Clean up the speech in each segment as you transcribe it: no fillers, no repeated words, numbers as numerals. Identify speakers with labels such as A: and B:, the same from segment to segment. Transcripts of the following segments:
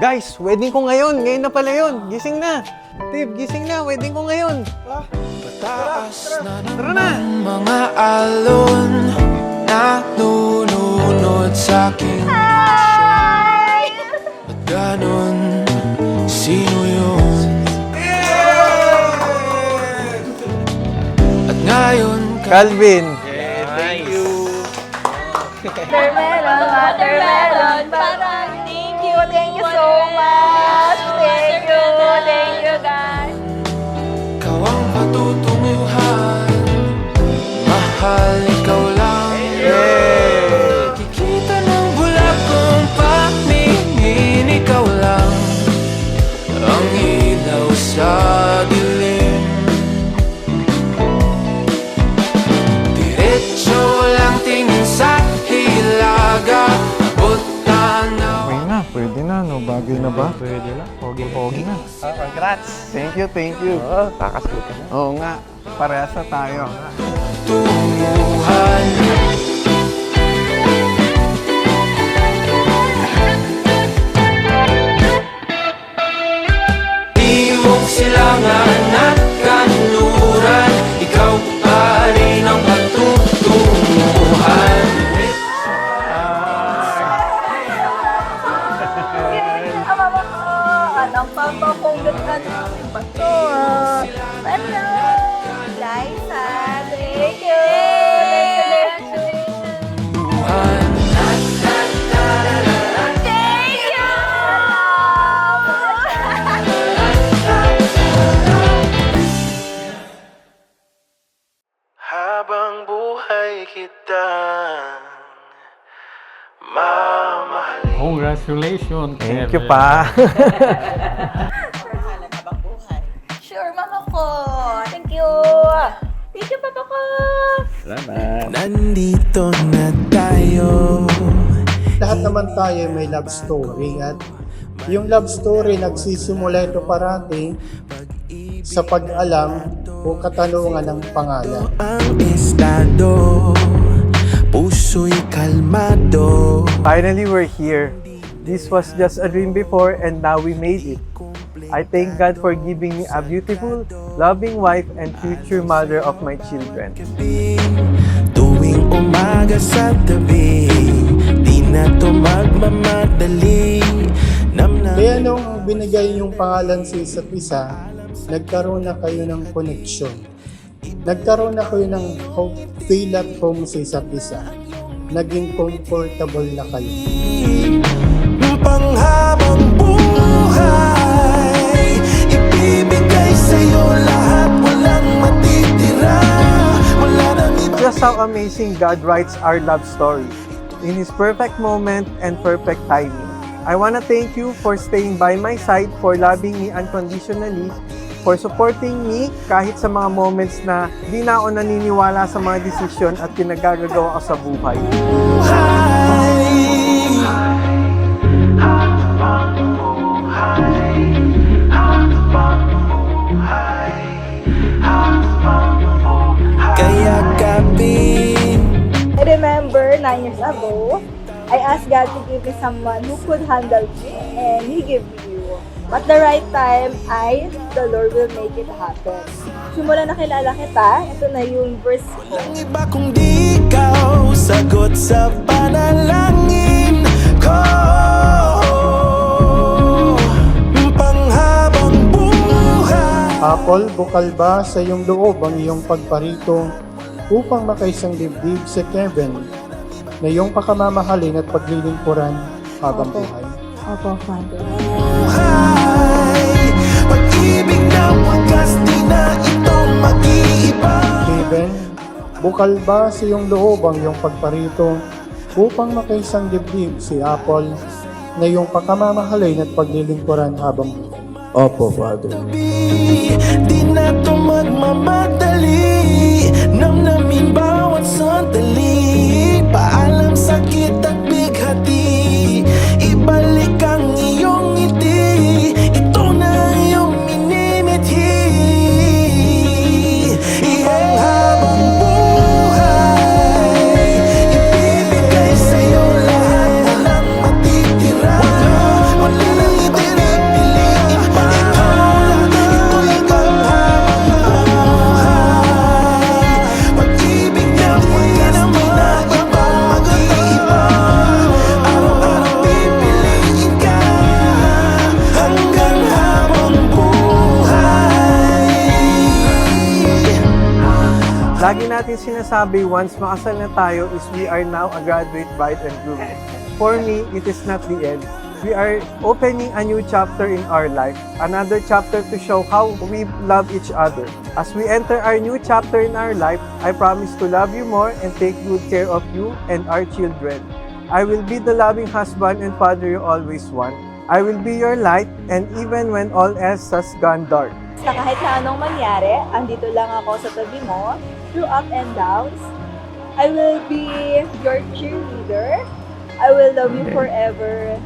A: Guys, wedding ko ngayon. Ngayon na pala yun. Gising na. Steve, gising na. Wedding ko ngayon. Tara na.
B: Mga alon na nununod sa'king
C: Hi!
B: At ganon, sino yun? At ngayon
A: Calvin.
D: Thank you.
C: Watermelon, watermelon, parang thank you so much. Thank you guys.
B: ikaw ang patutunguhan. Mahal, ikaw lang. Kikita ng bulak kong pagmingin. Ikaw lang ang ilaw sa dilim. Diretso lang tingin sa hilaga. Abot na
A: Okay na, pwede na, no? Bagay na ba?
D: Pwede na. Pogi na.
A: Congrats! Thank you, thank you.
D: Kakasal ka na.
A: Oo nga, parehas na tayo.
B: tunguhan. Iwog silangan at kanluran. Ikaw pa rin ang patutunguhan.
C: Anong papapunggit ka namin ba ito? Hello! Liza, thank you! Thank you!
B: Habang buhay kita mamahalin.
D: Congratulations.
A: Thank you pa.
C: Sure, mama ko. Thank you. Thank you, papa ko.
B: Nandito na tayo.
E: Lahat naman tayo may love story at yung love story nagsisimula ito parati sa pag-alam o katanungan ng pangalan.
B: Ang estado, puso'y kalmado.
A: Finally, we're here. This was just a dream before and now we made it. I thank God for giving me a beautiful, loving wife and future mother of my children.
B: Tuwing umaga sa tabi, di na to magmamadali.
E: Kaya nung binigay yung pangalan sa isa't isa, nagkaroon na kayo ng connection. Nagkaroon na kayo ng feel at home sa isa't isa. Naging comfortable na kayo.
B: Panghabang buhay, ibibigay sa'yo lahat, walang matitira. Wala nang iba.
A: Just how amazing God writes our love story in His perfect moment and perfect timing. I want to thank you for staying by my side, for loving me unconditionally, for supporting me kahit sa mga moments na di na ako naniniwala sa mga desisyon at pinagagagawa ko sa buhay.
B: Kaya kapin
C: I remember 9 years ago, I asked God to give me someone who could handle me, and He gave me you. At the right time, the Lord will make it happen. Simula na kilala kita, ito na yung verse ko.
B: Walang iba kung di ikaw sagot sa panalangin ko. Panghabang buhay.
E: Apple, bukal ba sa iyong loob ang iyong pagparito upang makaisang dibdib sa Kevin na iyong pakamamahalin at paglilingkuran habang buhay?
C: Opo, Father.
B: Buhay. Pag-ibig na wagas di na ito mag-iiba.
E: Kevin, bukal ba sa iyong loob ang iyong pagparito upang makaisang dibdib si Apple na iyong pakamamahalin at paglilingkuran habang buhay? Opo, Father.
B: Di na to magmamadali, namnamin bawat sandali. Paalam sakit at bighati, ibalik ang iyong ngiti. Ito na iyong minimithi. Panghabang buhay, ibibigay sa'yo lahat, walang matitira. Wala nang ipinipiliin pa. Ito'y panghabang buhay. Pag-ibig na wagas di na ito mag-iiba. Araw-araw pipiliin ka hanggang habang buhay.
A: Lagi natin sinasabi once makasal na tayo is we are now a graduate bride and groom. For me, it is not the end. We are opening a new chapter in our life, another chapter to show how we love each other. As we enter our new chapter in our life, I promise to love you more and take good care of you and our children. I will be the loving husband and father you always want. I will be your light, and even when all else has gone dark.
C: Sa kahit na anong mangyari, andito lang ako sa tabi mo, through up and downs. I will be your cheerleader. I will love you forever.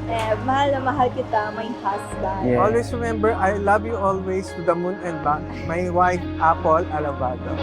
C: Mahal na mahal kita, my husband.
A: Always remember, I love you always to the moon and back. My wife, Apple Alabado.